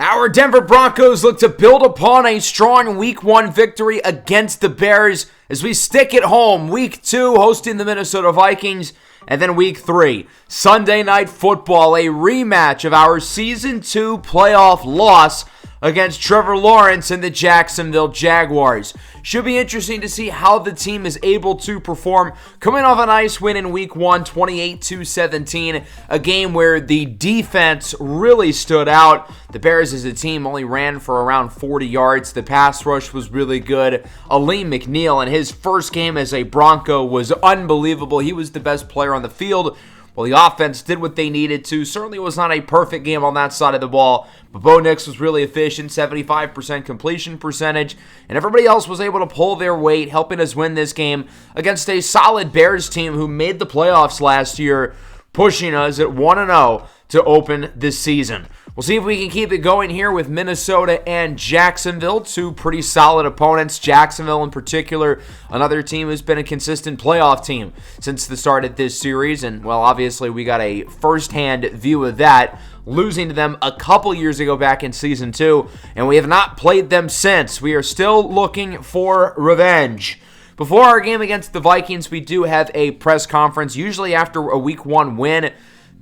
Our Denver Broncos look to build upon a strong Week 1 victory against the Bears as we stick at home Week 2 hosting the Minnesota Vikings, and then Week 3, Sunday Night Football, a rematch of our Season 2 playoff loss against Trevor Lawrence and the Jacksonville Jaguars. Should be interesting to see how the team is able to perform, coming off a nice win in Week 1, 28-17, a game where the defense really stood out. The Bears as a team only ran for around 40 yards. The pass rush was really good. Aleem McNeil in his first game as a Bronco was unbelievable. He was the best player on the field. Well, the offense did what they needed to. Certainly was not a perfect game on that side of the ball, but Bo Nix was really efficient, 75% completion percentage, and everybody else was able to pull their weight, helping us win this game against a solid Bears team who made the playoffs last year, pushing us at 1-0 to open this season. We'll see if we can keep it going here with Minnesota and Jacksonville, two pretty solid opponents. Jacksonville in particular, another team who's been a consistent playoff team since the start of this series. And, well, obviously we got a first-hand view of that, losing to them a couple years ago back in Season 2. And we have not played them since. We are still looking for revenge. Before our game against the Vikings, we do have a press conference, usually after a Week 1 win.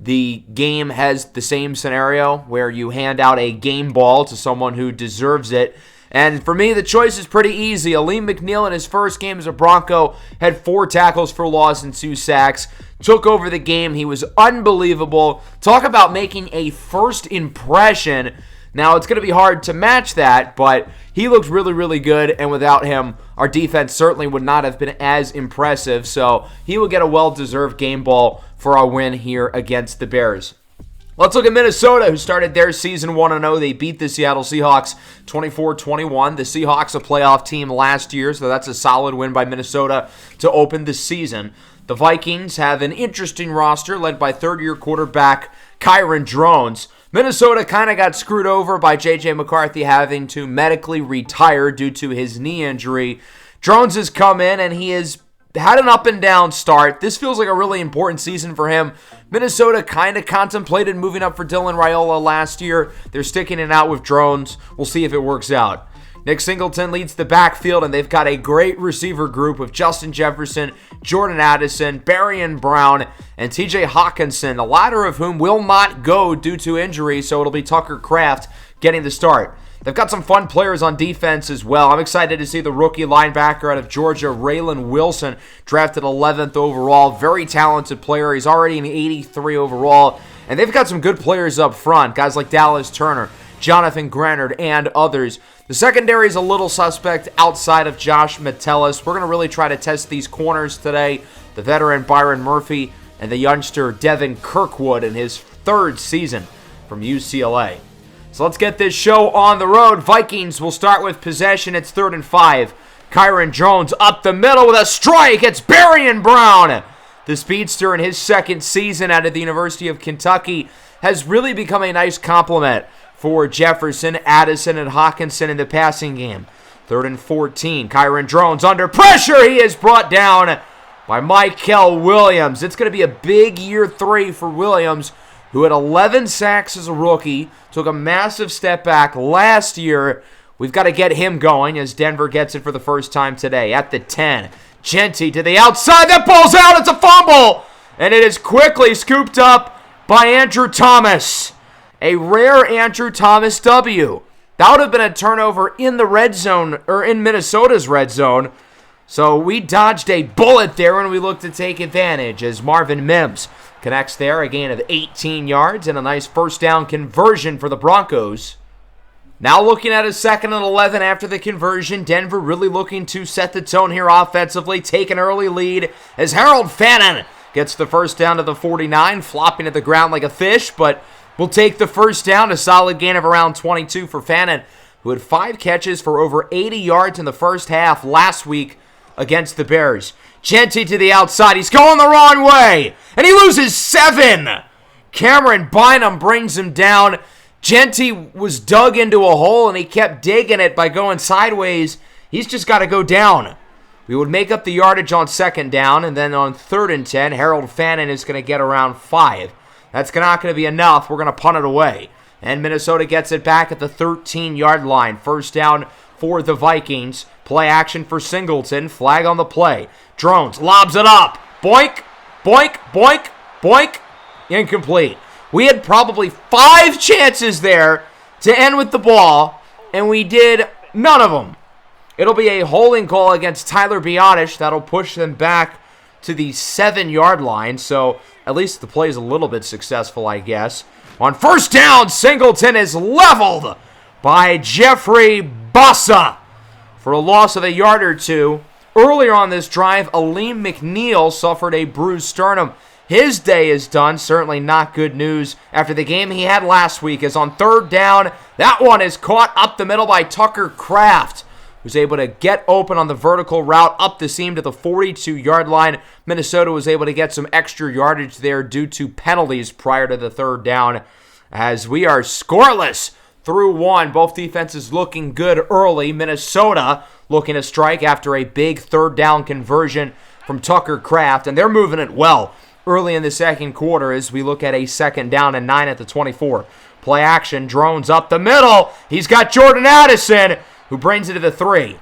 The game has the same scenario where you hand out a game ball to someone who deserves it. And for me, the choice is pretty easy. Aleem McNeil in his first game as a Bronco had 4 tackles for loss and 2 sacks. Took over the game. He was unbelievable. Talk about making a first impression. Now, it's going to be hard to match that, but he looked really, really good, and without him, our defense certainly would not have been as impressive, so he will get a well-deserved game ball for our win here against the Bears. Let's look at Minnesota, who started their season 1-0. They beat the Seattle Seahawks 24-21. The Seahawks, a playoff team last year, so that's a solid win by Minnesota to open the season. The Vikings have an interesting roster led by third-year quarterback Kyron Drones. Minnesota kind of got screwed over by J.J. McCarthy having to medically retire due to his knee injury. Drones has come in and he has had an up-and-down start. This feels like a really important season for him. Minnesota kind of contemplated moving up for Dylan Raiola last year. They're sticking it out with Drones. We'll see if it works out. Nick Singleton leads the backfield, and they've got a great receiver group of Justin Jefferson, Jordan Addison, Berrien Brown, and TJ Hawkinson, the latter of whom will not go due to injury, so it'll be Tucker Kraft getting the start. They've got some fun players on defense as well. I'm excited to see the rookie linebacker out of Georgia, Raylan Wilson, drafted 11th overall. Very talented player. He's already an 83 overall. And they've got some good players up front, guys like Dallas Turner, Jonathan Grenard, and others. The secondary is a little suspect outside of Josh Metellus. We're going to really try to test these corners today. The veteran Byron Murphy and the youngster Devin Kirkwood in his third season from UCLA. So let's get this show on the road. Vikings will start with possession. It's 3rd and 5. Kyron Drones up the middle with a strike. It's Berrien Brown. The speedster in his second season out of the University of Kentucky has really become a nice complement for Jefferson, Addison, and Hawkinson in the passing game. 3rd and 14. Kyron Drones under pressure. He is brought down by Michael Williams. It's going to be a big year 3 for Williams, who had 11 sacks as a rookie, took a massive step back last year. We've got to get him going as Denver gets it for the first time today at the 10. Genty to the outside. That ball's out. It's a fumble. And it is quickly scooped up by Andrew Thomas. A rare Andrew Thomas W. That would have been a turnover in the red zone, or in Minnesota's red zone. So we dodged a bullet there when we looked to take advantage as Marvin Mims connects there, a gain of 18 yards and a nice first down conversion for the Broncos. Now looking at a 2nd and 11 after the conversion. Denver really looking to set the tone here offensively, take an early lead as Harold Fannin gets the first down to the 49, flopping at the ground like a fish, but will take the first down, a solid gain of around 22 for Fannin, who had 5 catches for over 80 yards in the first half last week against the Bears. Genty to the outside. He's going the wrong way, and he loses 7. Cameron Bynum brings him down. Genty was dug into a hole, and he kept digging it by going sideways. He's just got to go down. We would make up the yardage on 2nd down, and then on 3rd and 10, Harold Fannin is going to get around 5. That's not going to be enough. We're going to punt it away. And Minnesota gets it back at the 13-yard line. First down for the Vikings. Play action for Singleton. Flag on the play. Drones lobs it up. Boink, boink, boink, boink. Incomplete. We had probably 5 chances there to end with the ball, and we did none of them. It'll be a holding call against Tyler Biotish. That'll push them back to the 7-yard line, so at least the play is a little bit successful, I guess. On first down, Singleton is leveled by Jeffrey Bassa for a loss of a yard or two. Earlier on this drive, Aleem McNeil suffered a bruised sternum. His day is done. Certainly not good news after the game he had last week. As on third down, that one is caught up the middle by Tucker Kraft, who's able to get open on the vertical route up the seam to the 42-yard line. Minnesota was able to get some extra yardage there due to penalties prior to the third down. As we are scoreless through one, both defenses looking good early. Minnesota looking to strike after a big third down conversion from Tucker Kraft, and they're moving it well early in the second quarter as we look at a second down and 9 at the 24. Play action, drones up the middle. He's got Jordan Addison, who brings it to the 3.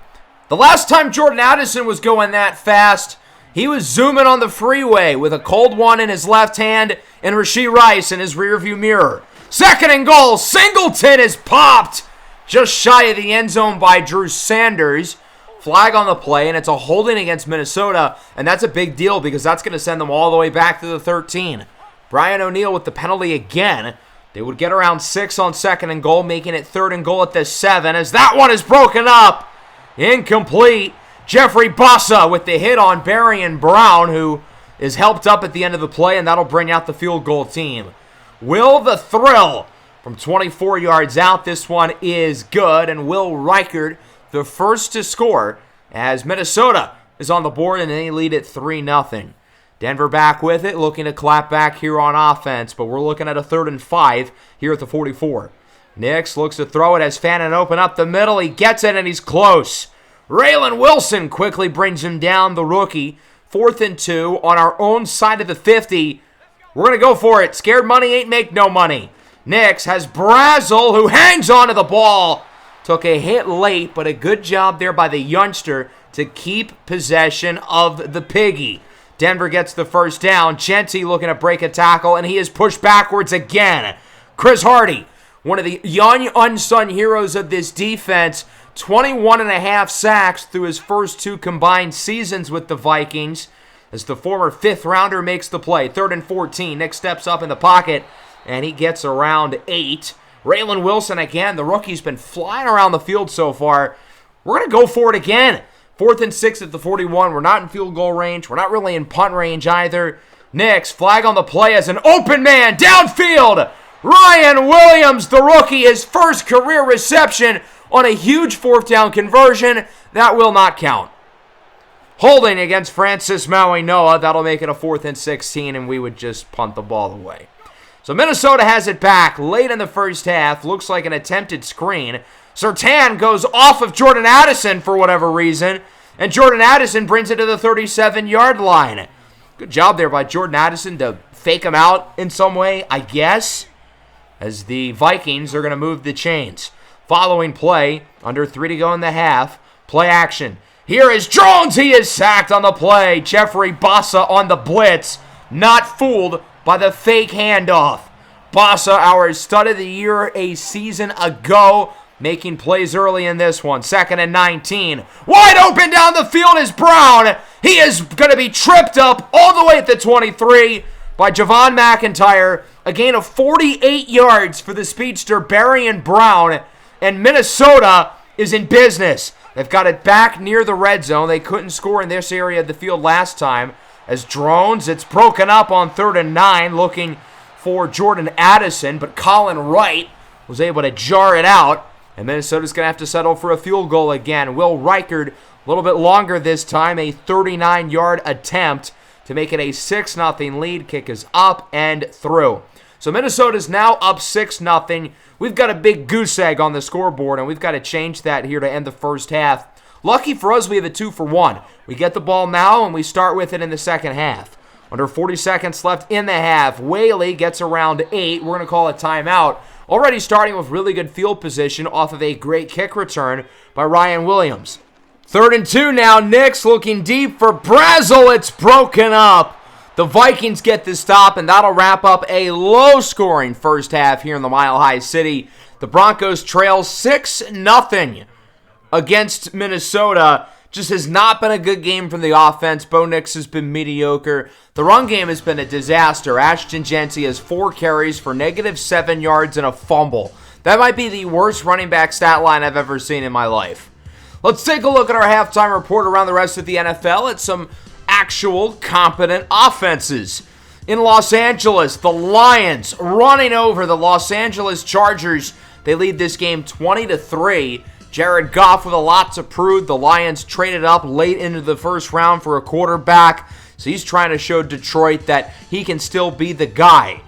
The last time Jordan Addison was going that fast, he was zooming on the freeway with a cold one in his left hand and Rashee Rice in his rearview mirror. Second and goal, Singleton is popped just shy of the end zone by Drew Sanders. Flag on the play, and it's a holding against Minnesota, and that's a big deal because that's going to send them all the way back to the 13. Brian O'Neill with the penalty again. They would get around 6 on second and goal, making it third and goal at the 7, as that one is broken up. Incomplete. Jeffrey Bassa with the hit on Barian Brown, who is helped up at the end of the play, and that'll bring out the field goal team. Will the thrill from 24 yards out. This one is good, and Will Reichard, the first to score, as Minnesota is on the board, and they lead it 3-0. Denver back with it, looking to clap back here on offense, but we're looking at a 3rd and 5 here at the 44. Nix looks to throw it as Fannin open up the middle. He gets it, and he's close. Raylan Wilson quickly brings him down, the rookie. 4th and 2 on our own side of the 50. We're going to go for it. Scared money ain't make no money. Nix has Brazel, who hangs onto the ball. Took a hit late, but a good job there by the youngster to keep possession of the piggy. Denver gets the first down. Chenti looking to break a tackle, and he is pushed backwards again. Chris Hardy, one of the young unsung heroes of this defense, 21.5 sacks through his first 2 combined seasons with the Vikings, as the former 5th-rounder makes the play. 3rd and 14. Nick steps up in the pocket, and he gets around 8. Raylan Wilson again. The rookie's been flying around the field so far. We're going to go for it again. 4th and 6 at the 41. We're not in field goal range. We're not really in punt range either. Nix, flag on the play as an open man downfield. Ryan Williams, the rookie, his first career reception on a huge 4th down conversion. That will not count. Holding against Francis Maui Noah. That'll make it a 4th and 16, and we would just punt the ball away. So Minnesota has it back late in the first half. Looks like an attempted screen. Surtain goes off of Jordan Addison for whatever reason, and Jordan Addison brings it to the 37-yard line. Good job there by Jordan Addison to fake him out in some way, I guess, as the Vikings are going to move the chains. Following play, under 3 to go in the half, play action. Here is Jones. He is sacked on the play. Jeffrey Bassa on the blitz. Not fooled by the fake handoff. Bassa, our stud of the year a season ago, making plays early in this one. 2nd and 19. Wide open down the field is Brown. He is going to be tripped up all the way at the 23 by Javon McIntyre. A gain of 48 yards for the speedster Barian Brown. And Minnesota is in business. They've got it back near the red zone. They couldn't score in this area of the field last time. As drones, it's broken up on 3rd and 9, looking for Jordan Addison, but Colin Wright was able to jar it out, and Minnesota's going to have to settle for a field goal again. Will Reichard, a little bit longer this time, a 39-yard attempt to make it a 6-0 lead. Kick is up and through. So Minnesota's now up 6-0. We've got a big goose egg on the scoreboard, and we've got to change that here to end the first half. Lucky for us, we have a 2-for-1. We get the ball now, and we start with it in the second half. Under 40 seconds left in the half, Whaley gets around 8. We're going to call a timeout. already starting with really good field position off of a great kick return by Ryan Williams. 3rd and 2 now. Nix looking deep for Brazel. It's broken up. The Vikings get the stop, and that'll wrap up a low-scoring first half here in the Mile High City. The Broncos trail 6-0 against Minnesota. Just has not been a good game from the offense. Bo Nix has been mediocre. The run game has been a disaster. Ashton Jeanty has 4 carries for -7 yards and a fumble. That might be the worst running back stat line I've ever seen in my life. Let's take a look at our halftime report around the rest of the NFL at some actual competent offenses. In Los Angeles, the Lions running over the Los Angeles Chargers. They lead this game 20-3. Jared Goff with a lot to prove. The Lions traded up late into the first round for a quarterback, so he's trying to show Detroit that he can still be the guy.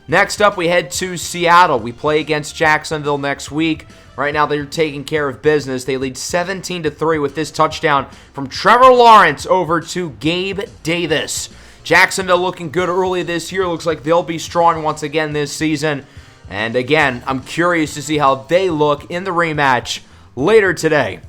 Next up, we head to Seattle. We play against Jacksonville next week. Right now, they're taking care of business. They lead 17-3 with this touchdown from Trevor Lawrence over to Gabe Davis. Jacksonville looking good early this year. Looks like they'll be strong once again this season. And again, I'm curious to see how they look in the rematch later today.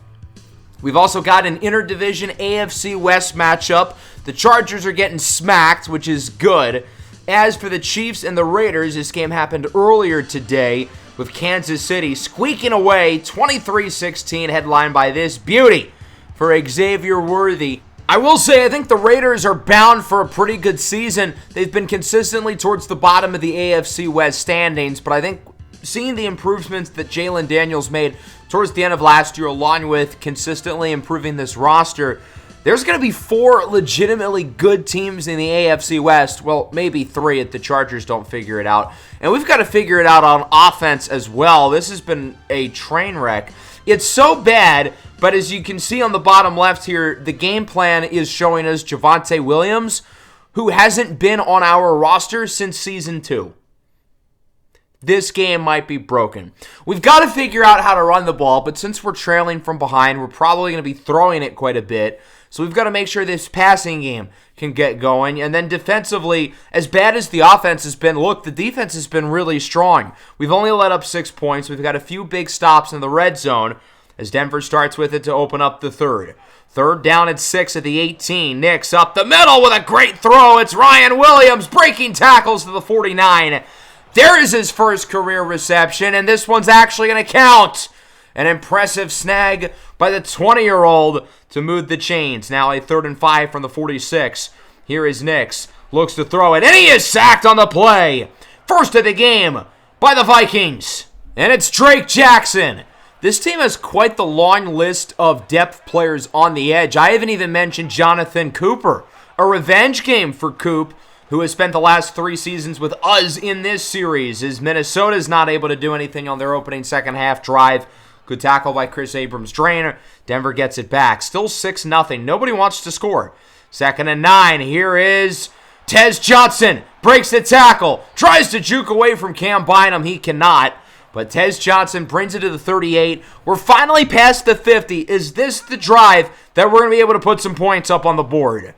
We've also got an interdivision AFC West matchup. The Chargers are getting smacked, which is good. As for the Chiefs and the Raiders, this game happened earlier today with Kansas City squeaking away 23-16, headlined by this beauty for Xavier Worthy. I will say, I think the Raiders are bound for a pretty good season. They've been consistently towards the bottom of the AFC West standings, but I think seeing the improvements that Jalen Daniels made towards the end of last year, along with consistently improving this roster, there's going to be 4 legitimately good teams in the AFC West. Well, maybe 3 if the Chargers don't figure it out. And we've got to figure it out on offense as well. This has been a train wreck. It's so bad, but as you can see on the bottom left here, the game plan is showing us Javonte Williams, who hasn't been on our roster since Season 2. This game might be broken. We've got to figure out how to run the ball, but since we're trailing from behind, we're probably going to be throwing it quite a bit. So we've got to make sure this passing game can get going. And then defensively, as bad as the offense has been, look, the defense has been really strong. We've only let up 6 points. We've got a few big stops in the red zone as Denver starts with it to open up the third. 3rd down and 6 at the 18. Nix up the middle with a great throw. It's Ryan Williams breaking tackles to the 49. There is his first career reception, and this one's actually going to count. An impressive snag by the 20-year-old to move the chains. Now a 3rd and 5 from the 46. Here is Nix. Looks to throw it, and he is sacked on the play. First of the game by the Vikings. And it's Drake Jackson. This team has quite the long list of depth players on the edge. I haven't even mentioned Jonathan Cooper. A revenge game for Coop, who has spent the last 3 seasons with us in this series, as Minnesota's not able to do anything on their opening second half drive. Good tackle by Chris Abrams-Drainer. Denver gets it back. Still 6-0. Nobody wants to score. 2nd and 9. Here is Tez Johnson. Breaks the tackle. Tries to juke away from Cam Bynum. He cannot. But Tez Johnson brings it to the 38. We're finally past the 50. Is this the drive that we're going to be able to put some points up on the board?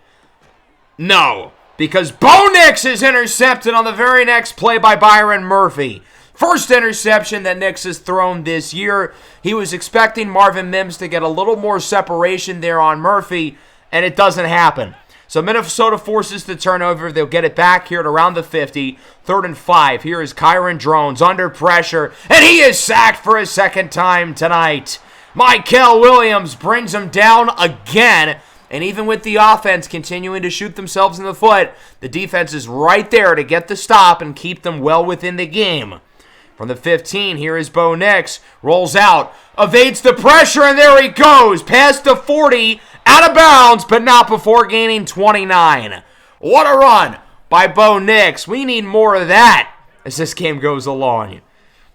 No. Because Bo Nix is intercepted on the very next play by Byron Murphy. First interception that Nix has thrown this year. He was expecting Marvin Mims to get a little more separation there on Murphy, and it doesn't happen. So Minnesota forces the turnover. They'll get it back here at around the 50. 3rd and 5. Here is Kyron Drones under pressure, and he is sacked for his 2nd time tonight. Mykel Williams brings him down again. And even with the offense continuing to shoot themselves in the foot, the defense is right there to get the stop and keep them well within the game. From the 15, here is Bo Nix. Rolls out, evades the pressure, and there he goes. Past the 40, out of bounds, but not before gaining 29. What a run by Bo Nix. We need more of that as this game goes along.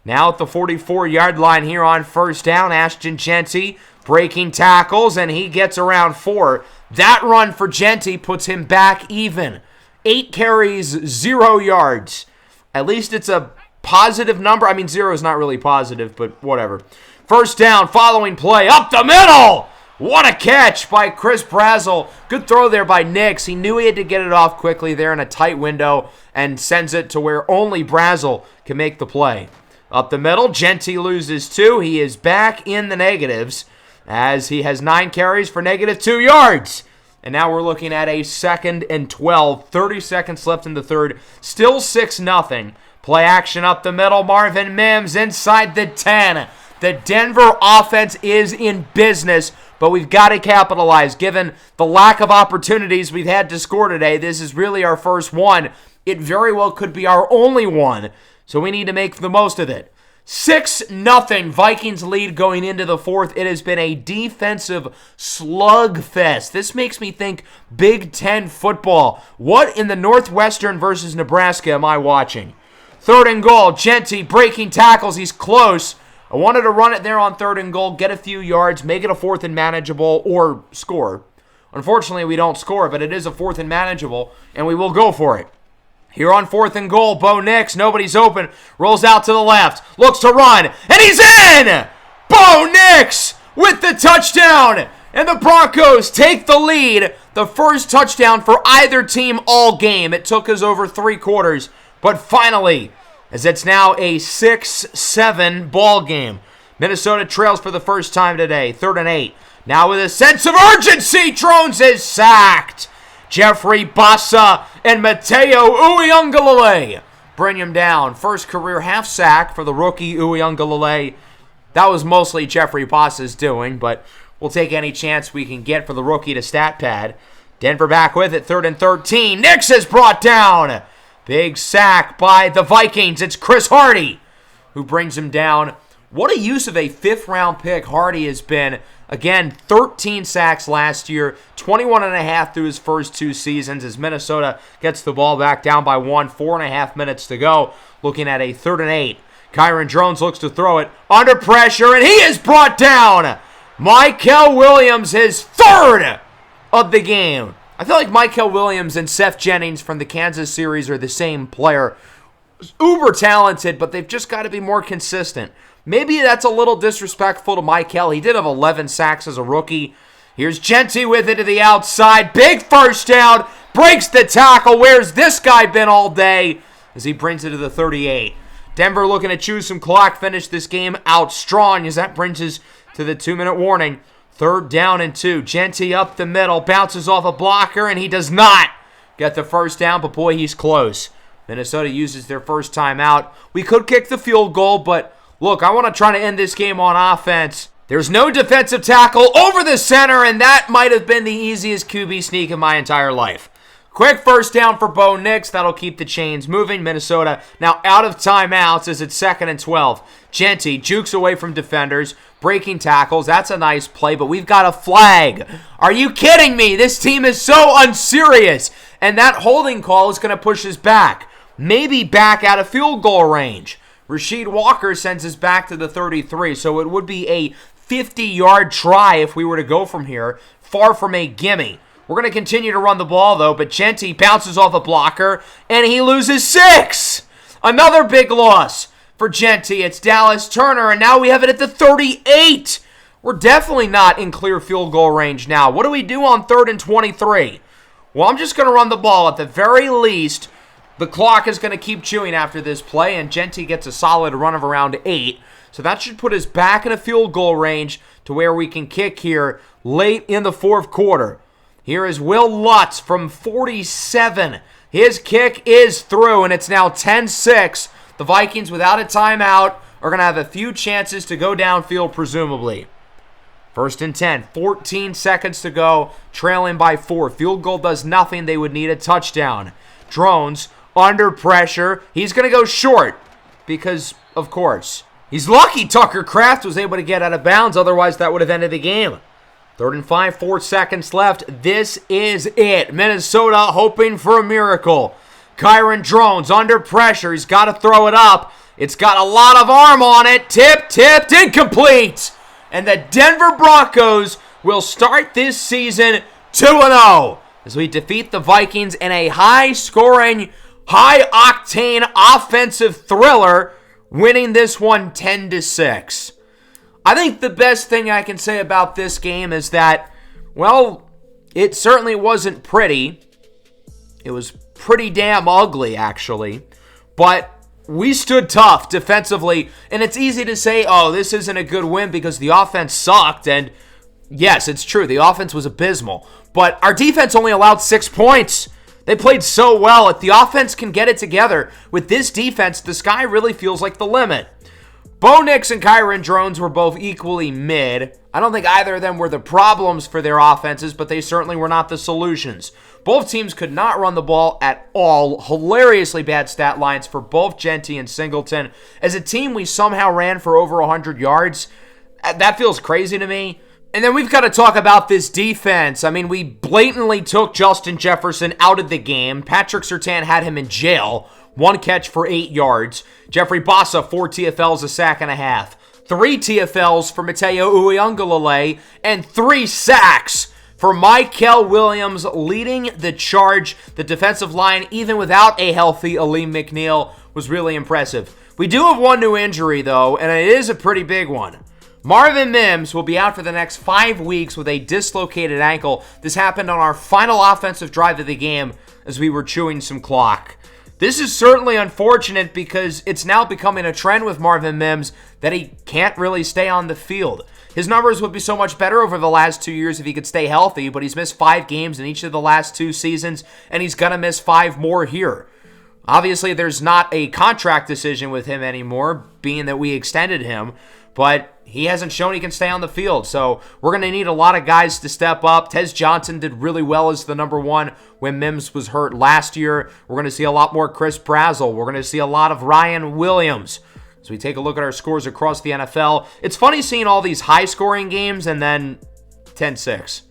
Now at the 44-yard line here on 1st down, Ashton Jeanty breaking tackles, and he gets around 4. That run for Jeanty puts him back even. 8 carries, 0 yards. At least it's a positive number. I mean, 0 is not really positive, but whatever. 1st down, following play, up the middle. What a catch by Chris Brazel. Good throw there by Nix. He knew he had to get it off quickly there in a tight window and sends it to where only Brazel can make the play. Up the middle, Genty loses 2. He is back in the negatives as he has 9 carries for -2 yards. And now we're looking at a 2nd and 12. 30 seconds left in the third. Still 6-0. Play action up the middle. Marvin Mims inside the 10. The Denver offense is in business, but we've got to capitalize. Given the lack of opportunities we've had to score today, this is really our first one. It very well could be our only one, so we need to make the most of it. 6-0 Vikings lead going into the fourth. It has been a defensive slugfest. This makes me think Big Ten football. What in the Northwestern versus Nebraska am I watching? 3rd and goal. Genty breaking tackles. He's close. I wanted to run it there on 3rd and goal, get a few yards, make it a 4th and manageable, or score. Unfortunately, we don't score, but it is a 4th and manageable, and we will go for it. Here on 4th and goal, Bo Nix, nobody's open, rolls out to the left, looks to run, and he's in! Bo Nix with the touchdown, and the Broncos take the lead. The first touchdown for either team all game. It took us over 3 quarters, but finally, as it's now a 6-7 ball game. Minnesota trails for the first time today, 3rd and 8. Now with a sense of urgency, Drones is sacked. Jeffrey Bassa and Mateo Uiagalelei bring him down. First career half sack for the rookie Uiagalelei. That was mostly Jeffrey Bassa's doing, but we'll take any chance we can get for the rookie to stat pad. Denver back with it, 3rd and 13. Nix is brought down. Big sack by the Vikings. It's Chris Hardy who brings him down. What a use of a 5th-round pick Hardy has been. Again, 13 sacks last year, 21.5 through his first 2 seasons as Minnesota gets the ball back down by 1, 4.5 minutes to go. Looking at a 3rd and 8. Kyron Drones looks to throw it under pressure, and he is brought down. Mykel Williams, his 3rd of the game. I feel like Mykel Williams and Seth Jennings from the Kansas series are the same player. Uber talented, but they've just got to be more consistent. Maybe that's a little disrespectful to Mykel. He did have 11 sacks as a rookie. Here's Genty with it to the outside. Big first down. Breaks the tackle. Where's this guy been all day? As he brings it to the 38. Denver looking to chew some clock. Finish this game out strong as that brings us to the 2-minute warning. 3rd down and 2. Genty up the middle. Bounces off a blocker, and he does not get the first down, but boy, he's close. Minnesota uses their first timeout. We could kick the field goal, but look, I want to try to end this game on offense. There's no defensive tackle over the center, and that might have been the easiest QB sneak in my entire life. Quick first down for Bo Nix. That'll keep the chains moving. Minnesota now out of timeouts as it's 2nd and 12. Genty jukes away from defenders, breaking tackles. That's a nice play, but we've got a flag. Are you kidding me? This team is so unserious. And that holding call is going to push us back. Maybe back out of field goal range. Rasheed Walker sends us back to the 33, so it would be a 50-yard try if we were to go from here. Far from a gimme. We're going to continue to run the ball, though, but Genty bounces off a blocker, and he loses 6. Another big loss for Genty. It's Dallas Turner, and now we have it at the 38. We're definitely not in clear field goal range now. What do we do on 3rd and 23? Well, I'm just going to run the ball. At the very least, the clock is going to keep chewing after this play, and Genty gets a solid run of around 8. So that should put us back in a field goal range to where we can kick here late in the 4th quarter. Here is Will Lutz from 47. His kick is through, and it's now 10-6. The Vikings, without a timeout, are going to have a few chances to go downfield, presumably. 1st and 10, 14 seconds to go, trailing by 4. Field goal does nothing. They would need a touchdown. Drones under pressure. He's going to go short because, of course, he's lucky Tucker Kraft was able to get out of bounds. Otherwise, that would have ended the game. 3rd and 5, 4 seconds left. This is it. Minnesota hoping for a miracle. Kyron Drones under pressure. He's got to throw it up. It's got a lot of arm on it. Tipped, incomplete. And the Denver Broncos will start this season 2-0 as we defeat the Vikings in a high-scoring, high-octane offensive thriller, winning this one 10-6. I think the best thing I can say about this game is that, well, it certainly wasn't pretty. It was pretty damn ugly, actually. But we stood tough defensively, and it's easy to say, oh, this isn't a good win because the offense sucked, and yes, it's true, the offense was abysmal, but our defense only allowed 6 points. They played so well. If the offense can get it together with this defense, the sky really feels like the limit. Bo Nix and Kyron Drones were both equally mid. I don't think either of them were the problems for their offenses, but they certainly were not the solutions. Both teams could not run the ball at all. Hilariously bad stat lines for both Genty and Singleton. As a team, we somehow ran for over 100 yards. That feels crazy to me. And then we've got to talk about this defense. I mean, we blatantly took Justin Jefferson out of the game. Patrick Surtain had him in jail. 1 catch for 8 yards. Jeffrey Bassa, 4 TFLs, a sack and a half. 3 TFLs for Mateo Uiagalelei, and 3 sacks for Mykel Williams, leading the charge. The defensive line, even without a healthy Aleem McNeil, was really impressive. We do have one new injury, though, and it is a pretty big one. Marvin Mims will be out for the next 5 weeks with a dislocated ankle. This happened on our final offensive drive of the game as we were chewing some clock. This is certainly unfortunate because it's now becoming a trend with Marvin Mims that he can't really stay on the field. His numbers would be so much better over the last 2 years if he could stay healthy, but he's missed 5 games in each of the last 2 seasons, and he's going to miss 5 more here. Obviously, there's not a contract decision with him anymore, being that we extended him, but he hasn't shown he can stay on the field, so we're going to need a lot of guys to step up. Tez Johnson did really well as the number 1 when Mims was hurt last year. We're going to see a lot more Chris Brazzell. We're going to see a lot of Ryan Williams. As we take a look at our scores across the NFL, it's funny seeing all these high-scoring games and then 10-6.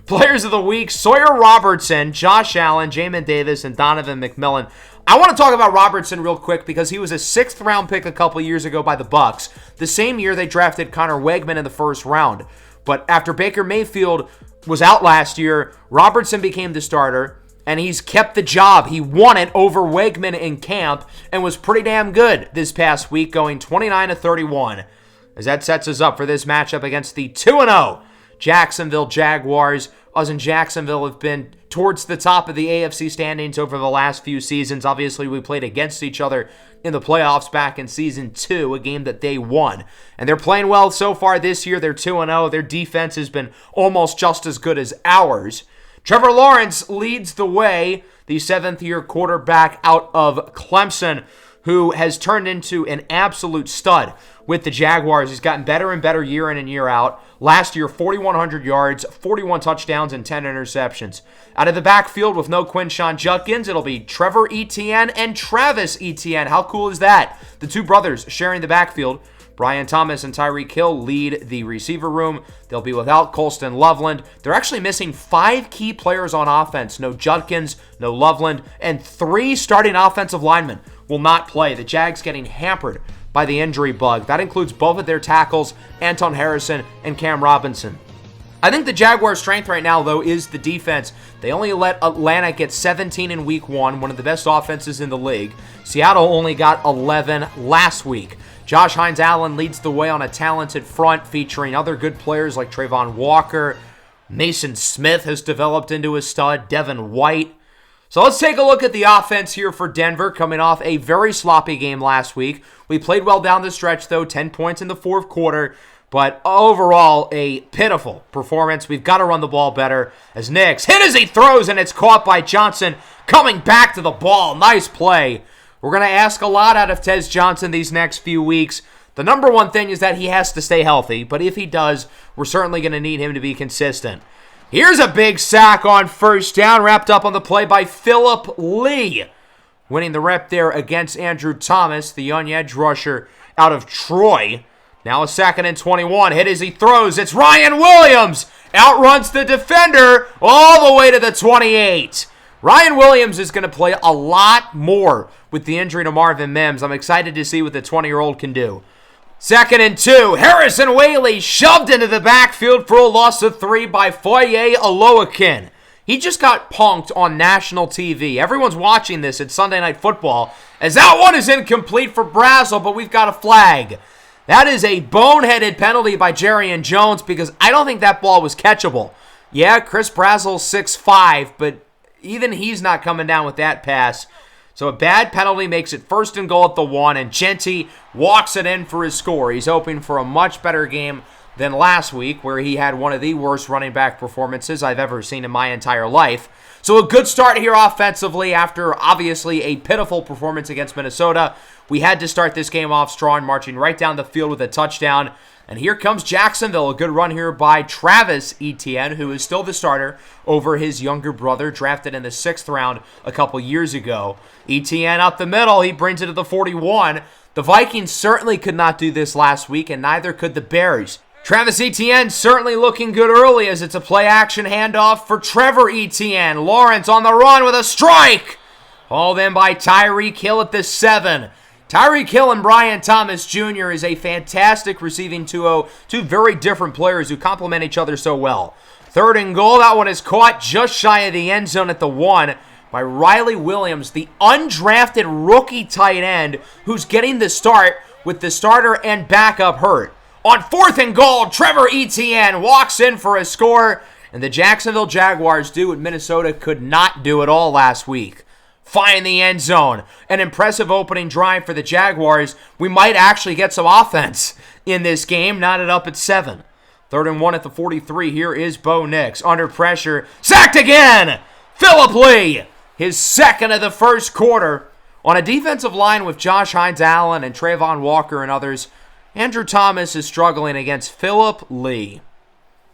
Players of the week, Sawyer Robertson, Josh Allen, Jamin Davis, and Donovan McMillan. I want to talk about Robertson real quick because he was a 6th-round pick a couple years ago by the Bucs. The same year they drafted Connor Wegman in the 1st round. But after Baker Mayfield was out last year, Robertson became the starter, and he's kept the job. He won it over Wegman in camp and was pretty damn good this past week, going 29-31. As that sets us up for this matchup against the 2-0 Jacksonville Jaguars. Us and Jacksonville have been towards the top of the AFC standings over the last few seasons. Obviously, we played against each other in the playoffs back in Season 2, a game that they won. And they're playing well so far this year. They're 2-0. Their defense has been almost just as good as ours. Trevor Lawrence leads the way, the 7th-year quarterback out of Clemson, who has turned into an absolute stud with the Jaguars. He's gotten better and better year in and year out. Last year, 4,100 yards, 41 touchdowns, and 10 interceptions. Out of the backfield with no Quinshon Judkins, it'll be Trevor Etienne and Travis Etienne. How cool is that? The 2 brothers sharing the backfield. Brian Thomas and Tyreek Hill lead the receiver room. They'll be without Colston Loveland. They're actually missing 5 key players on offense. No Judkins, no Loveland, and 3 starting offensive linemen will not play. The Jags getting hampered by the injury bug. That includes both of their tackles, Anton Harrison and Cam Robinson. I think the Jaguars' strength right now, though, is the defense. They only let Atlanta get 17 in Week 1, one of the best offenses in the league. Seattle only got 11 last week. Josh Hines-Allen leads the way on a talented front featuring other good players like Trayvon Walker. Mason Smith has developed into a stud. Devin White. So let's take a look at the offense here for Denver, coming off a very sloppy game last week. We played well down the stretch, though, 10 points in the 4th quarter, but overall, a pitiful performance. We've got to run the ball better as Nix hit as he throws, and it's caught by Johnson coming back to the ball. Nice play. We're going to ask a lot out of Tez Johnson these next few weeks. The number one thing is that he has to stay healthy, but if he does, we're certainly going to need him to be consistent. Here's a big sack on 1st down, wrapped up on the play by Phillip Lee. Winning the rep there against Andrew Thomas, the young edge rusher out of Troy. Now a 2nd and 21. Hit as he throws. It's Ryan Williams. Outruns the defender all the way to the 28. Ryan Williams is going to play a lot more with the injury to Marvin Mims. I'm excited to see what the 20-year-old can do. 2nd and 2. Harrison Whaley shoved into the backfield for a loss of 3 by Foye Oluokun. He just got punked on national TV. Everyone's watching this at Sunday Night Football as that one is incomplete for Brazzell, but we've got a flag. That is a boneheaded penalty by Jerrion Jones because I don't think that ball was catchable. Yeah, Chris Brazzell's 6'5", but even he's not coming down with that pass. So a bad penalty makes it 1st and goal at the 1, and Genty walks it in for his score. He's hoping for a much better game than last week, where he had one of the worst running back performances I've ever seen in my entire life. So a good start here offensively after obviously a pitiful performance against Minnesota. We had to start this game off strong, marching right down the field with a touchdown. And here comes Jacksonville. A good run here by Travis Etienne, who is still the starter over his younger brother, drafted in the 6th round a couple years ago. Etienne up the middle. He brings it to the 41. The Vikings certainly could not do this last week, and neither could the Bears. Travis Etienne certainly looking good early as it's a play-action handoff for Trevor Etienne. Lawrence on the run with a strike. Hauled in by Tyreek Hill at the 7. Tyreek Hill and Brian Thomas Jr. is a fantastic receiving duo. Two very different players who complement each other so well. 3rd and goal. That one is caught just shy of the end zone at the 1 by Riley Williams, the undrafted rookie tight end who's getting the start with the starter and backup hurt. On 4th and goal, Trevor Etienne walks in for a score, and the Jacksonville Jaguars do what Minnesota could not do at all last week. Find the end zone. An impressive opening drive for the Jaguars. We might actually get some offense in this game, knotted up at 7. 3rd and 1 at the 43. Here is Bo Nix under pressure. Sacked again! Phillip Lee, his 2nd of the 1st quarter. On a defensive line with Josh Hines-Allen and Trayvon Walker and others, Andrew Thomas is struggling against Phillip Lee.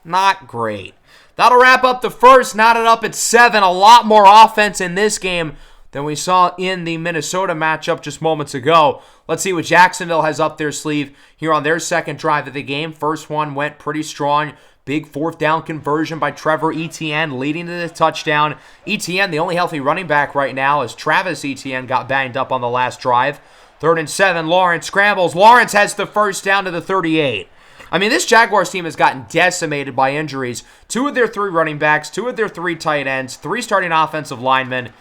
Not great. That'll wrap up the first, knotted up at 7. A lot more offense in this game than we saw in the Minnesota matchup just moments ago. Let's see what Jacksonville has up their sleeve here on their 2nd drive of the game. First one went pretty strong. Big 4th down conversion by Trevor Etienne, leading to the touchdown. Etienne, the only healthy running back right now, as Travis Etienne got banged up on the last drive. 3rd and 7, Lawrence scrambles. Lawrence has the 1st down to the 38. I mean, this Jaguars team has gotten decimated by injuries. 2 of their 3 running backs, 2 of their 3 tight ends, 3 starting offensive linemen.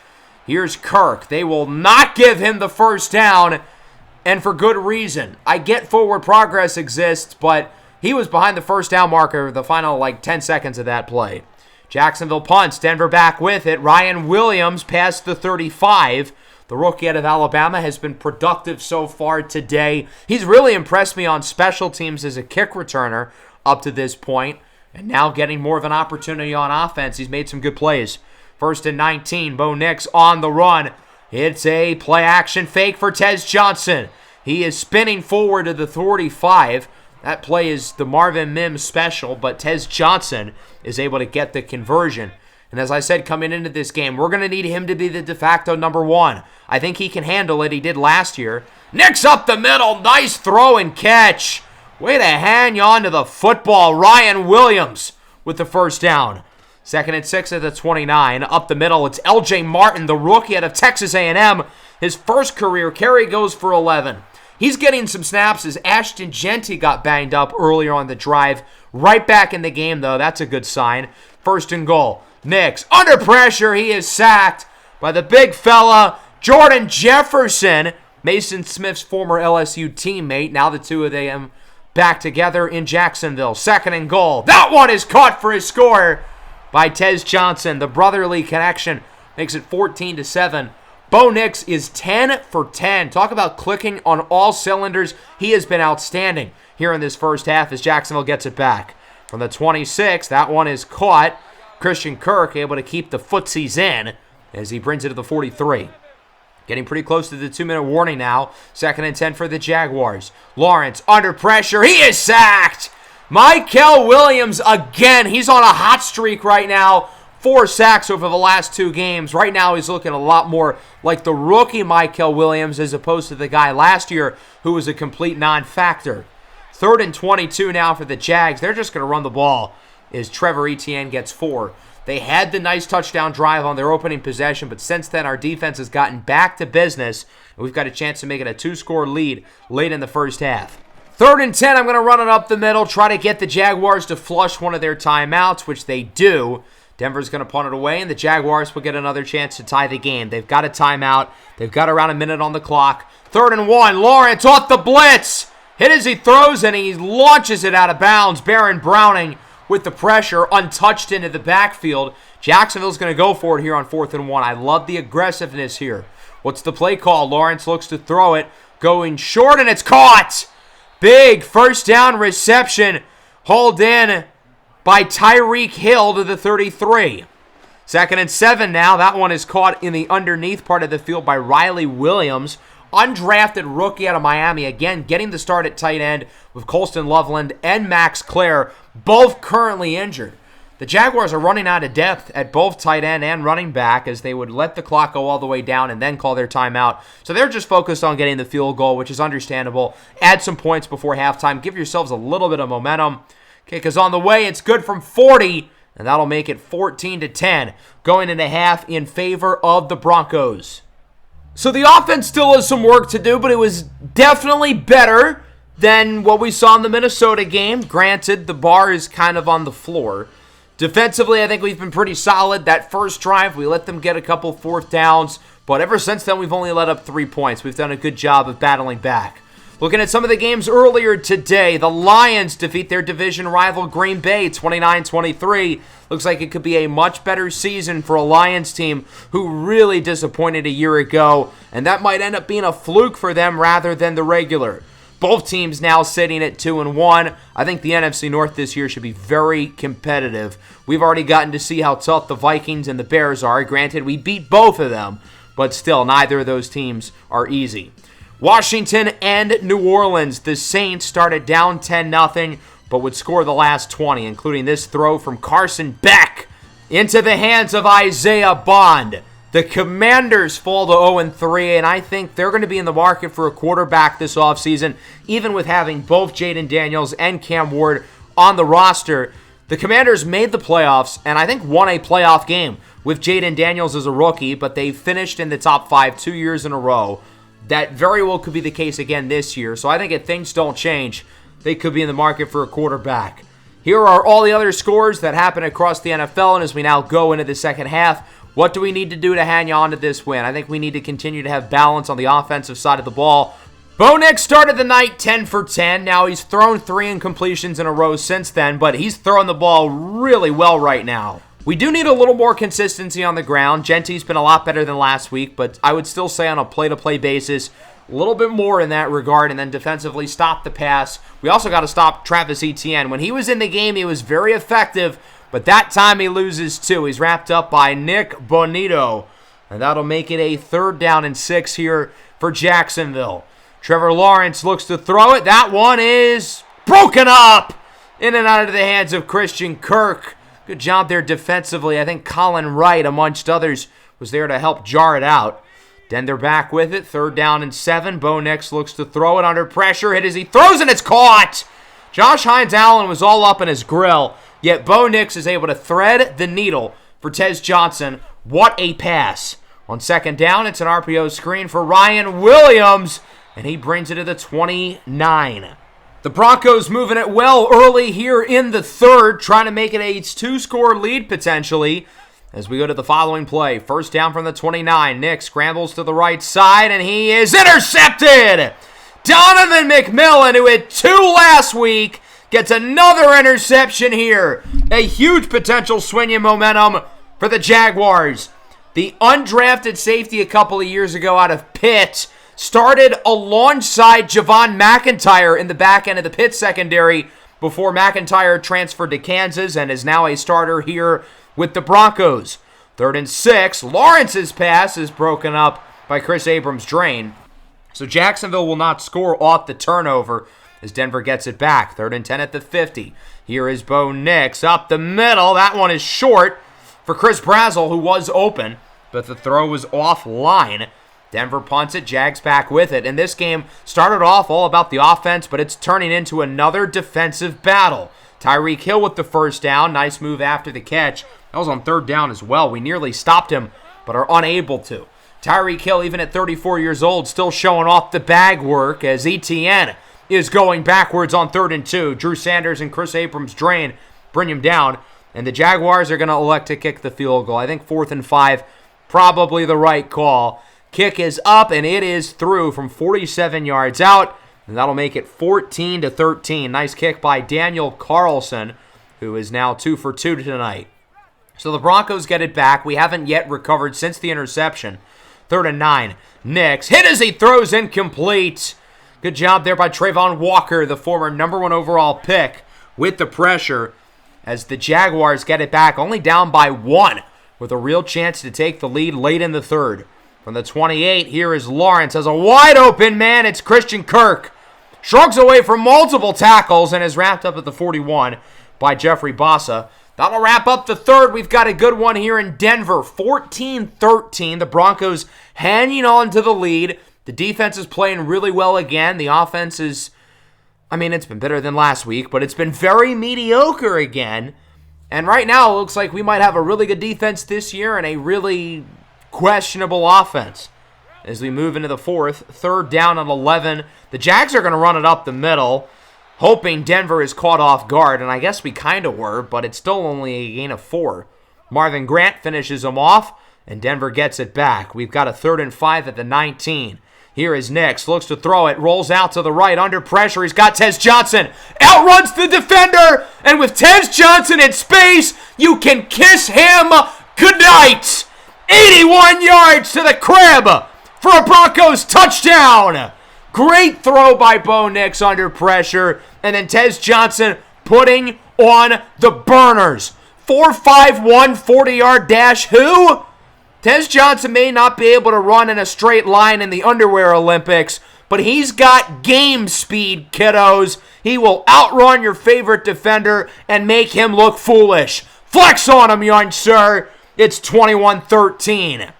Here's Kirk. They will not give him the 1st down, and for good reason. I get forward progress exists, but he was behind the 1st down marker the final 10 seconds of that play. Jacksonville punts. Denver back with it. Ryan Williams past the 35. The rookie out of Alabama has been productive so far today. He's really impressed me on special teams as a kick returner up to this point, and now getting more of an opportunity on offense. He's made some good plays. 1st and 19, Bo Nix on the run. It's a play-action fake for Tez Johnson. He is spinning forward to the 45. That play is the Marvin Mims special, but Tez Johnson is able to get the conversion. And as I said, coming into this game, we're going to need him to be the de facto number 1. I think he can handle it. He did last year. Nix up the middle. Nice throw and catch. Way to hang on to the football. Ryan Williams with the 1st down. 2nd and 6 at the 29. Up the middle, it's L.J. Martin, the rookie out of Texas A&M. His 1st career carry goes for 11. He's getting some snaps as Ashton Genty got banged up earlier on the drive. Right back in the game, though. That's a good sign. 1st and goal. Nix under pressure. He is sacked by the big fella, Jordan Jefferson, Mason Smith's former LSU teammate. Now the two of them back together in Jacksonville. 2nd and goal. That one is caught for his score by Tez Johnson. The brotherly connection makes it 14-7. Bo Nix is 10 for 10. Talk about clicking on all cylinders. He has been outstanding here in this first half as Jacksonville gets it back. From the 26, that one is caught. Christian Kirk able to keep the footsies in as he brings it to the 43. Getting pretty close to the 2-minute warning now. 2nd and 10 for the Jaguars. Lawrence under pressure. He is sacked. Mykel Williams again. He's on a hot streak right now. 4 sacks over the last 2 games. Right now he's looking a lot more like the rookie Mykel Williams as opposed to the guy last year who was a complete non-factor. 3rd and 22 now for the Jags. They're just going to run the ball as Trevor Etienne gets 4. They had the nice touchdown drive on their opening possession, but since then our defense has gotten back to business, and we've got a chance to make it a 2-score lead late in the first half. 3rd and 10, I'm going to run it up the middle, try to get the Jaguars to flush one of their timeouts, which they do. Denver's going to punt it away, and the Jaguars will get another chance to tie the game. They've got a timeout. They've got around a minute on the clock. 3rd and 1, Lawrence off the blitz. Hit as he throws, and he launches it out of bounds. Baron Browning with the pressure, untouched into the backfield. Jacksonville's going to go for it here on 4th and 1. I love the aggressiveness here. What's the play call? Lawrence looks to throw it, going short, and it's caught. Big first down reception, hauled in by Tyreek Hill to the 33. 2nd and 7 now. That one is caught in the underneath part of the field by Riley Williams, undrafted rookie out of Miami. Again, getting the start at tight end with Colston Loveland and Max Clare, both currently injured. The Jaguars are running out of depth at both tight end and running back, as they would let the clock go all the way down and then call their timeout. So they're just focused on getting the field goal, which is understandable. Add some points before halftime. Give yourselves a little bit of momentum. Kick is on the way. It's good from 40, and that'll make it 14-10, going into half in favor of the Broncos. So the offense still has some work to do, but it was definitely better than what we saw in the Minnesota game. Granted, the bar is kind of on the floor. Defensively, I think we've been pretty solid. That first drive, we let them get a couple fourth downs, but ever since then, we've only let up 3 points. We've done a good job of battling back. Looking at some of the games earlier today, the Lions defeat their division rival Green Bay 29-23. Looks like it could be a much better season for a Lions team who really disappointed a year ago, and that might end up being a fluke for them rather than the regular. Both teams now sitting at 2-1. I think the NFC North this year should be very competitive. We've already gotten to see how tough the Vikings and the Bears are. Granted, we beat both of them, but still, neither of those teams are easy. Washington and New Orleans. The Saints started down 10-0, but would score the last 20, including this throw from Carson Beck into the hands of Isaiah Bond. The Commanders fall to 0-3, and I think they're going to be in the market for a quarterback this offseason, even with having both Jaden Daniels and Cam Ward on the roster. The Commanders made the playoffs, and I think won a playoff game with Jaden Daniels as a rookie, but they finished in the top 5 2 years in a row. That very well could be the case again this year, so I think if things don't change, they could be in the market for a quarterback. Here are all the other scores that happen across the NFL, and as we now go into the second half, what do we need to do to hang on to this win? I think we need to continue to have balance on the offensive side of the ball. Bo Nix started the night 10 for 10. Now he's thrown 3 incompletions in a row since then, but he's throwing the ball really well right now. We do need a little more consistency on the ground. Gentry's been a lot better than last week, but I would still say on a play-to-play basis, a little bit more in that regard, and then defensively stop the pass. We also got to stop Travis Etienne. When he was in the game, he was very effective, but that time he loses 2. He's wrapped up by Nick Bonito, and that'll make it a 3rd down and 6 here for Jacksonville. Trevor Lawrence looks to throw it. That one is broken up in and out of the hands of Christian Kirk. Good job there defensively. I think Colin Wright, amongst others, was there to help jar it out. Denver back with it. 3rd down and 7. Bo Nix looks to throw it under pressure. Hit as he throws, and it's caught. Josh Hines-Allen was all up in his grill, yet Bo Nix is able to thread the needle for Tez Johnson. What a pass. On 2nd down, it's an RPO screen for Ryan Williams, and he brings it to the 29. The Broncos moving it well early here in the 3rd, trying to make it a 2-score lead potentially as we go to the following play. 1st down from the 29. Nick scrambles to the right side, and he is intercepted. Donovan McMillan, who had 2 last week, gets another interception here. A huge potential swing in momentum for the Jaguars. The undrafted safety a couple of years ago out of Pitt started alongside Javon McIntyre in the back end of the Pitt secondary before McIntyre transferred to Kansas and is now a starter here with the Broncos. 3rd and 6. Lawrence's pass is broken up by Chris Abrams' drain. So Jacksonville will not score off the turnover as Denver gets it back. 3rd and 10 at the 50. Here is Bo Nix up the middle. That one is short for Chris Brazzell, who was open, but the throw was offline. Denver punts it, Jags back with it. And this game started off all about the offense, but it's turning into another defensive battle. Tyreek Hill with the 1st down. Nice move after the catch. That was on 3rd down as well. We nearly stopped him, but are unable to. Tyreek Hill, even at 34 years old, still showing off the bag work as Etienne is going backwards on 3rd and 2. Drew Sanders and Chris Abrams drain, bring him down, and the Jaguars are going to elect to kick the field goal. I think 4th and 5, probably the right call. Kick is up, and it is through from 47 yards out, and that'll make it 14-13. Nice kick by Daniel Carlson, who is now 2 for 2 tonight. So the Broncos get it back. We haven't yet recovered since the interception. 3rd and 9. Nix hit as he throws incomplete. Good job there by Trayvon Walker, the former number 1 overall pick, with the pressure as the Jaguars get it back, only down by 1, with a real chance to take the lead late in the 3rd. From the 28, here is Lawrence as a wide open man. It's Christian Kirk. Shrugs away from multiple tackles and is wrapped up at the 41 by Jeffrey Bossa. That'll wrap up the 3rd. We've got a good one here in Denver. 14-13. The Broncos hanging on to the lead. The defense is playing really well again. The offense is, it's been better than last week, but it's been very mediocre again. And right now, it looks like we might have a really good defense this year and a really questionable offense. As we move into the 4th, 3rd down and 11. The Jags are going to run it up the middle, hoping Denver is caught off guard, and I guess we kind of were, but it's still only a gain of 4. Marvin Grant finishes them off, and Denver gets it back. We've got a 3rd and 5 at the 19. Here is Nix, looks to throw it, rolls out to the right, under pressure. He's got Tez Johnson, outruns the defender, and with Tez Johnson in space, you can kiss him goodnight. 81 yards to the crib for a Broncos touchdown. Great throw by Bo Nix under pressure. And then Tez Johnson putting on the burners. 4.51 40-yard dash. Who? Tez Johnson may not be able to run in a straight line in the underwear Olympics, but he's got game speed, kiddos. He will outrun your favorite defender and make him look foolish. Flex on him, young sir. It's 21-13.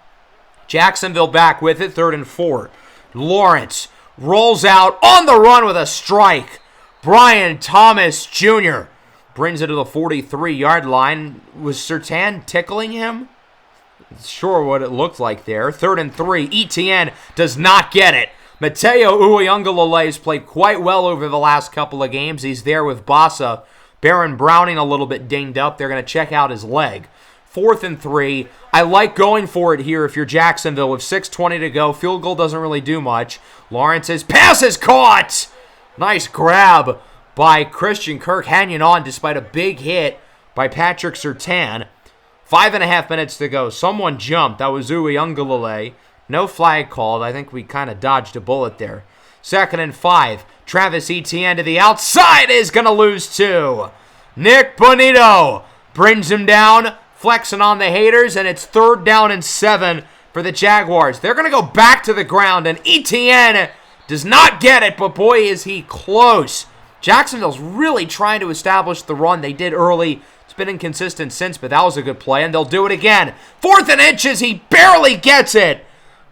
Jacksonville back with it, 3rd and 4. Lawrence rolls out on the run with a strike. Brian Thomas Jr. brings it to the 43-yard line. Was Surtain tickling him? Sure what it looked like there. 3rd and 3. ETN does not get it. Mateo Uiagalelei has played quite well over the last couple of games. He's there with Bossa. Baron Browning a little bit dinged up. They're going to check out his leg. 4th and 3. I like going for it here if you're Jacksonville with 6:20 to go. Field goal doesn't really do much. Lawrence's pass is caught. Nice grab by Christian Kirk, hanging on despite a big hit by Patrick Surtain. 5.5 minutes to go. Someone jumped. That was Uiagalelei. No flag called. I think we kind of dodged a bullet there. 2nd and 5. Travis Etienne to the outside is going to lose 2. Nick Bonito brings him down, flexing on the haters, and it's 3rd down and 7 for the Jaguars. They're going to go back to the ground, and Etienne does not get it, but boy, is he close. Jacksonville's really trying to establish the run they did early. It's been inconsistent since, but that was a good play, and they'll do it again. 4th and inches, he barely gets it.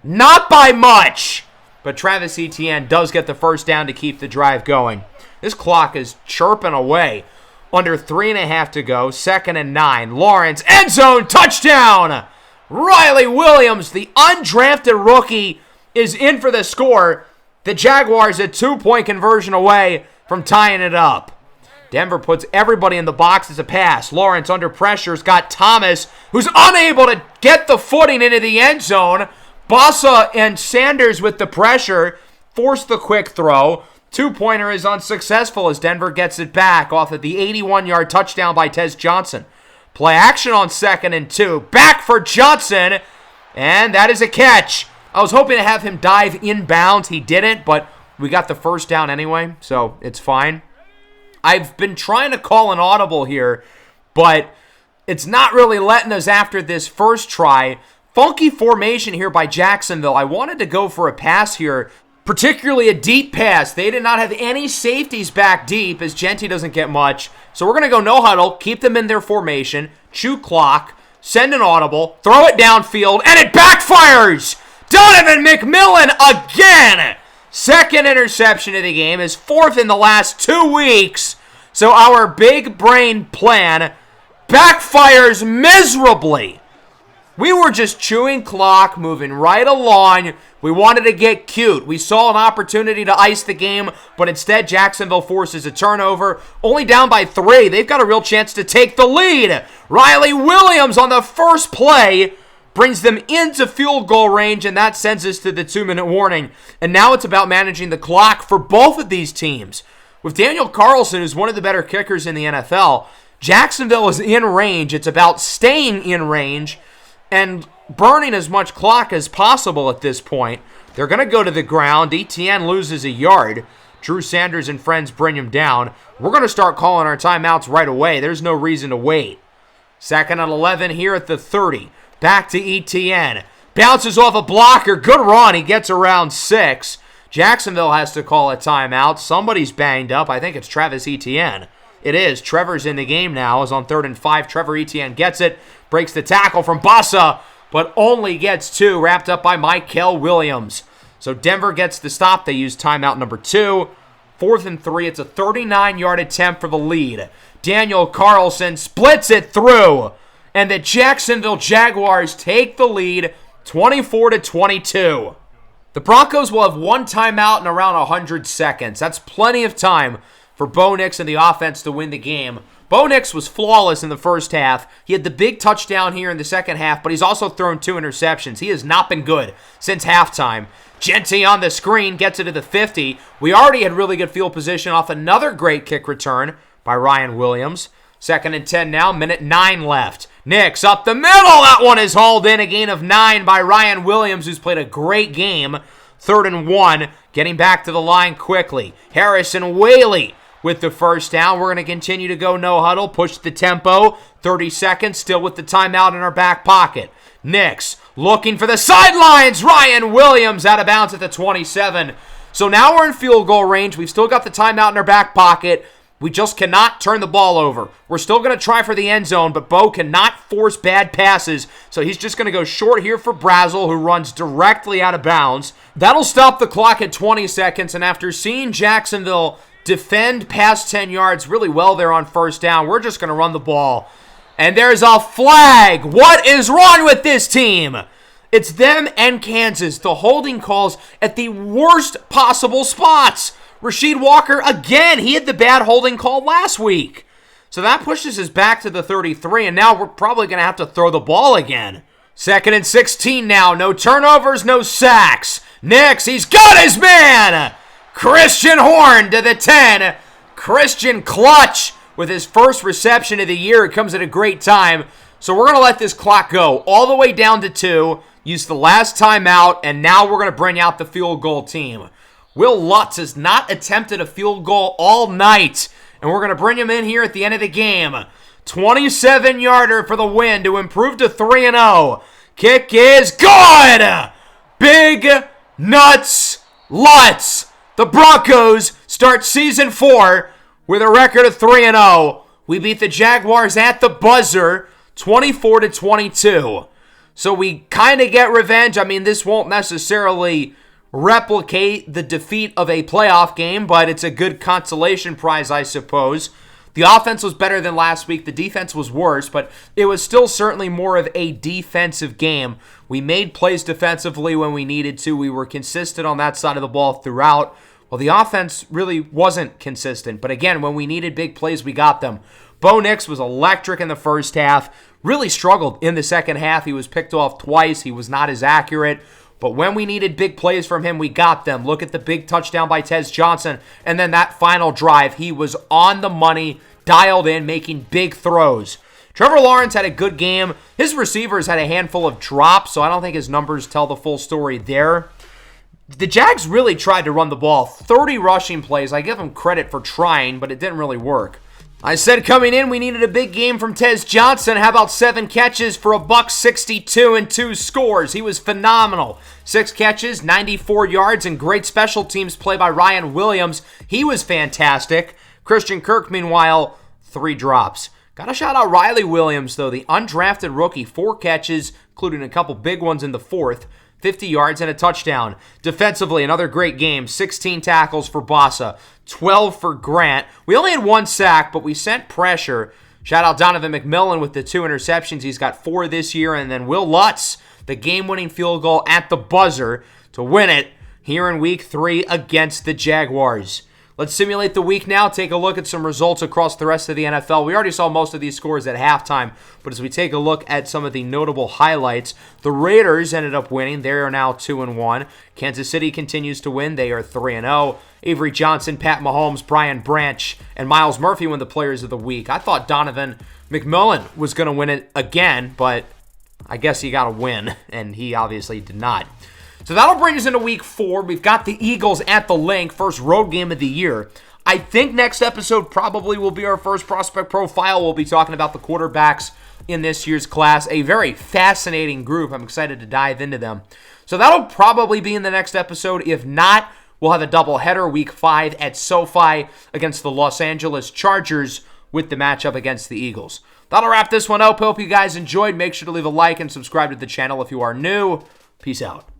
Not by much, but Travis Etienne does get the first down to keep the drive going. This clock is chirping away. Under 3.5 to go, 2nd and 9. Lawrence, end zone, touchdown! Riley Williams, the undrafted rookie, is in for the score. The Jaguars a 2-point conversion away from tying it up. Denver puts everybody in the box as a pass. Lawrence under pressure has got Thomas, who's unable to get the footing into the end zone. Bossa and Sanders with the pressure force the quick throw. 2-pointer is unsuccessful as Denver gets it back off of the 81-yard touchdown by Tez Johnson. Play action on 2nd and 2. Back for Johnson, and that is a catch. I was hoping to have him dive inbounds. He didn't, but we got the first down anyway, so it's fine. I've been trying to call an audible here, but it's not really letting us after this first try. Funky formation here by Jacksonville. I wanted to go for a pass here, particularly a deep pass. They did not have any safeties back deep as Genty doesn't get much. So we're going to go no huddle, keep them in their formation, chew clock, send an audible, throw it downfield, and it backfires! Donovan McMillan again! 2nd interception of the game, his 4th in the last 2 weeks. So our big brain plan backfires miserably. We were just chewing clock, moving right along. We wanted to get cute. We saw an opportunity to ice the game, but instead Jacksonville forces a turnover. Only down by 3. They've got a real chance to take the lead. Riley Williams on the first play brings them into field goal range, and that sends us to the 2-minute warning. And now it's about managing the clock for both of these teams. With Daniel Carlson, who's one of the better kickers in the NFL, Jacksonville is in range. It's about staying in range. and burning as much clock as possible at this point. They're going to go to the ground. ETN loses a yard. Drew Sanders and friends bring him down. We're going to start calling our timeouts right away. There's no reason to wait. 2nd and 11 here at the 30. Back to ETN. Bounces off a blocker. Good run. He gets around 6. Jacksonville has to call a timeout. Somebody's banged up. I think it's Travis Etienne. It is. Trevor's in the game now. Is on 3rd and 5. Trevor Etienne gets it. Breaks the tackle from Bossa, but only gets 2. Wrapped up by Mykel Williams. So Denver gets the stop. They use timeout number 2. 4th and 3. It's a 39-yard attempt for the lead. Daniel Carlson splits it through. And the Jacksonville Jaguars take the lead 24-22. The Broncos will have one timeout in around 100 seconds. That's plenty of time for Bo Nix and the offense to win the game. Bo Nix was flawless in the first half. He had the big touchdown here in the second half, but he's also thrown 2 interceptions. He has not been good since halftime. Genty on the screen gets it to the 50. We already had really good field position off another great kick return by Ryan Williams. 2nd and 10 now, minute 9 left. Nix up the middle. That one is hauled in. A gain of 9 by Ryan Williams, who's played a great game. 3rd and 1, getting back to the line quickly. Harrison Whaley with the first down. We're going to continue to go no huddle, push the tempo. 30 seconds, still with the timeout in our back pocket. Nix looking for the sidelines. Ryan Williams out of bounds at the 27. So now we're in field goal range. We've still got the timeout in our back pocket. We just cannot turn the ball over. We're still going to try for the end zone, but Bo cannot force bad passes, so he's just going to go short here for Brazel, who runs directly out of bounds. That'll stop the clock at 20 seconds, and after seeing Jacksonville defend past 10 yards really well there on first down, we're just going to run the ball. And there's a flag. What is wrong with this team? It's them and Kansas, the holding calls at the worst possible spots. Rasheed Walker, again, he had the bad holding call last week. So that pushes us back to the 33, and now we're probably going to have to throw the ball again. 2nd and 16 now. No turnovers, no sacks. Nix, he's got his man. Christian Horn to the 10. Christian clutch with his first reception of the year. It comes at a great time. So we're going to let this clock go all the way down to 2. Use the last timeout, and now we're going to bring out the field goal team. Will Lutz has not attempted a field goal all night, and we're going to bring him in here at the end of the game. 27-yarder for the win to improve to 3-0. Kick is good! Big Nuts Lutz. The Broncos start season 4 with a record of 3-0. We beat the Jaguars at the buzzer, 24-22. So we kind of get revenge. I mean, this won't necessarily replicate the defeat of a playoff game, but it's a good consolation prize, I suppose. The offense was better than last week. The defense was worse, but it was still certainly more of a defensive game. We made plays defensively when we needed to. We were consistent on that side of the ball throughout. Well, the offense really wasn't consistent, but again, when we needed big plays, we got them. Bo Nix was electric in the first half, really struggled in the second half. He was picked off twice. He was not as accurate. But when we needed big plays from him, we got them. Look at the big touchdown by Tez Johnson. And then that final drive, he was on the money, dialed in, making big throws. Trevor Lawrence had a good game. His receivers had a handful of drops, so I don't think his numbers tell the full story there. The Jags really tried to run the ball. 30 rushing plays. I give them credit for trying, but it didn't really work. I said coming in, we needed a big game from Tez Johnson. How about 7 catches for $162 and 2 scores? He was phenomenal. 6 catches, 94 yards, and great special teams play by Ryan Williams. He was fantastic. Christian Kirk, meanwhile, 3 drops. Got to shout out Riley Williams, though, the undrafted rookie. 4 catches, including a couple big ones in the 4th. 50 yards and a touchdown. Defensively, another great game. 16 tackles for Bossa, 12 for Grant. We only had 1 sack, but we sent pressure. Shout out Donovan McMillan with the 2 interceptions. He's got 4 this year. And then Will Lutz, the game-winning field goal at the buzzer to win it here in Week 3 against the Jaguars. Let's simulate the week now, take a look at some results across the rest of the NFL. We already saw most of these scores at halftime, but as we take a look at some of the notable highlights, the Raiders ended up winning. They are now 2-1. Kansas City continues to win. They are 3-0. Avery Johnson, Pat Mahomes, Brian Branch, and Myles Murphy win the Players of the Week. I thought Donovan McMillan was going to win it again, but I guess he got a win, and he obviously did not. So that'll bring us into week 4. We've got the Eagles at the Link, first road game of the year. I think next episode probably will be our first prospect profile. We'll be talking about the quarterbacks in this year's class. A very fascinating group. I'm excited to dive into them. So that'll probably be in the next episode. If not, we'll have a doubleheader week 5 at SoFi against the Los Angeles Chargers with the matchup against the Eagles. That'll wrap this one up. Hope you guys enjoyed. Make sure to leave a like and subscribe to the channel if you are new. Peace out.